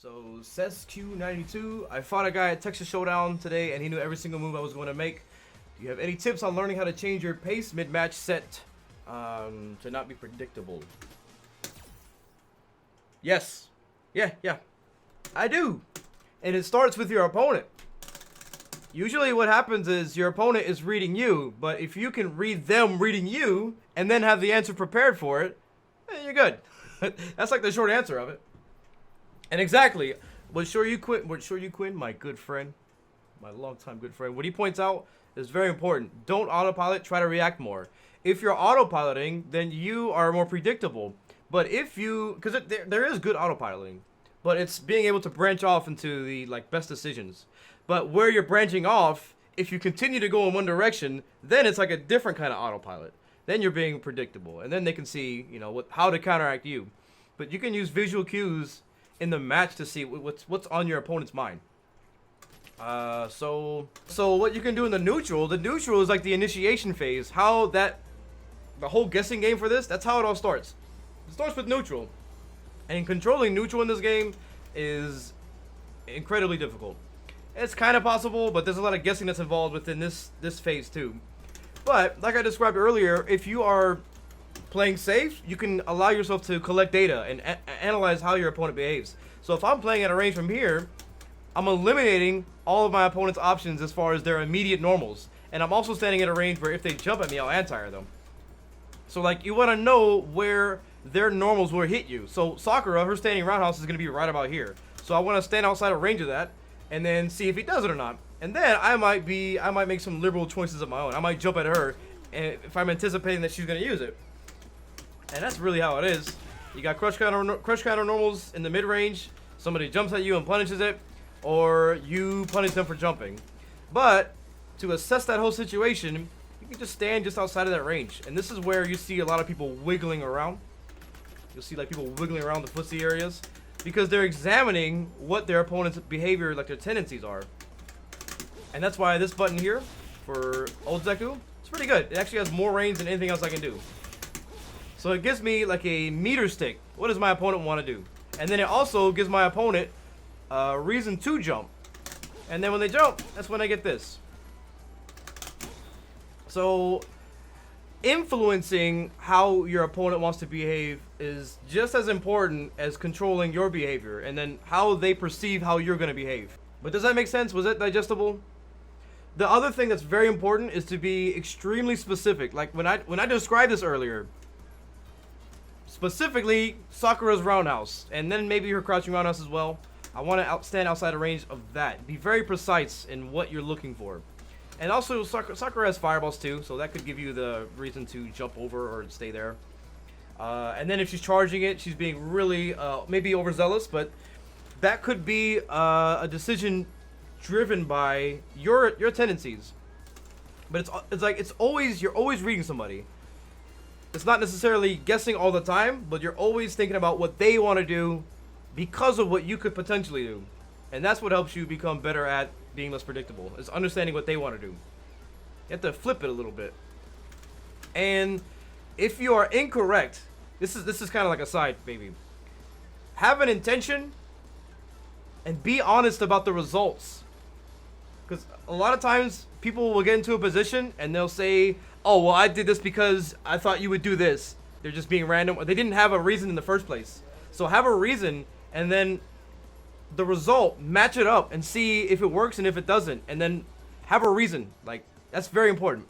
So, SESQ92, I fought a guy at Texas Showdown today, and he knew every single move I was going to make. Do you have any tips on learning how to change your pace mid-match set to not be predictable? Yes. Yeah. I do. And it starts with your opponent. Usually what happens is your opponent is reading you, but if you can read them reading you, and then have the answer prepared for it, you're good. That's like the short answer of it. And exactly, what Quinn, my good friend, my longtime good friend, what he points out is very important. Don't autopilot, try to react more. If you're autopiloting, then you are more predictable. But if you, because there is good autopiloting, but it's being able to branch off into the best decisions. But where you're branching off, if you continue to go in one direction, then it's like a different kind of autopilot. Then you're being predictable, and then they can see, how to counteract you. But you can use visual cues in the match to see what's on your opponent's mind. So what you can do in the neutral is like the initiation phase. The whole guessing game for this, that's how it all starts. It starts with neutral. And controlling neutral in this game is incredibly difficult. It's kind of possible, but there's a lot of guessing that's involved within this phase too. But like I described earlier, if you are playing safe, you can allow yourself to collect data and analyze how your opponent behaves. So if I'm playing at a range from here, I'm eliminating all of my opponent's options as far as their immediate normals. And I'm also standing at a range where if they jump at me, I'll anti-air them. So you want to know where their normals will hit you. So Sakura, her standing roundhouse is going to be right about here. So I want to stand outside of range of that and then see if he does it or not. And then I might make some liberal choices of my own. I might jump at her if I'm anticipating that she's going to use it. And that's really how it is. You got crush counter normals in the mid-range. Somebody jumps at you and punishes it, or you punish them for jumping. But to assess that whole situation, you can just stand just outside of that range. And this is where you see a lot of people wiggling around. You'll see people wiggling around the footsie areas because they're examining what their opponent's behavior, their tendencies are. And that's why this button here for Old Zeku, it's pretty good. It actually has more range than anything else I can do. So it gives me a meter stick. What does my opponent want to do? And then it also gives my opponent a reason to jump. And then when they jump, that's when I get this. So influencing how your opponent wants to behave is just as important as controlling your behavior and then how they perceive how you're going to behave. But does that make sense? Was it digestible? The other thing that's very important is to be extremely specific. Like when I described this earlier, specifically Sakura's roundhouse, and then maybe her crouching roundhouse as well. I want to stand outside of range of that. Be very precise in what you're looking for. And also Sakura has fireballs too, so that could give you the reason to jump over or stay there. And then if she's charging it, she's being really maybe overzealous, but that could be a decision driven by your tendencies. But you're always reading somebody. It's not necessarily guessing all the time, but you're always thinking about what they want to do because of what you could potentially do. And that's what helps you become better at being less predictable, is understanding what they want to do. You have to flip it a little bit. And if you are incorrect, this is kind of like a side, maybe. Have an intention and be honest about the results. Because a lot of times people will get into a position and they'll say, oh, well, I did this because I thought you would do this. They're just being random. Or they didn't have a reason in the first place. So have a reason, and then the result, match it up and see if it works and if it doesn't. And then have a reason. That's very important.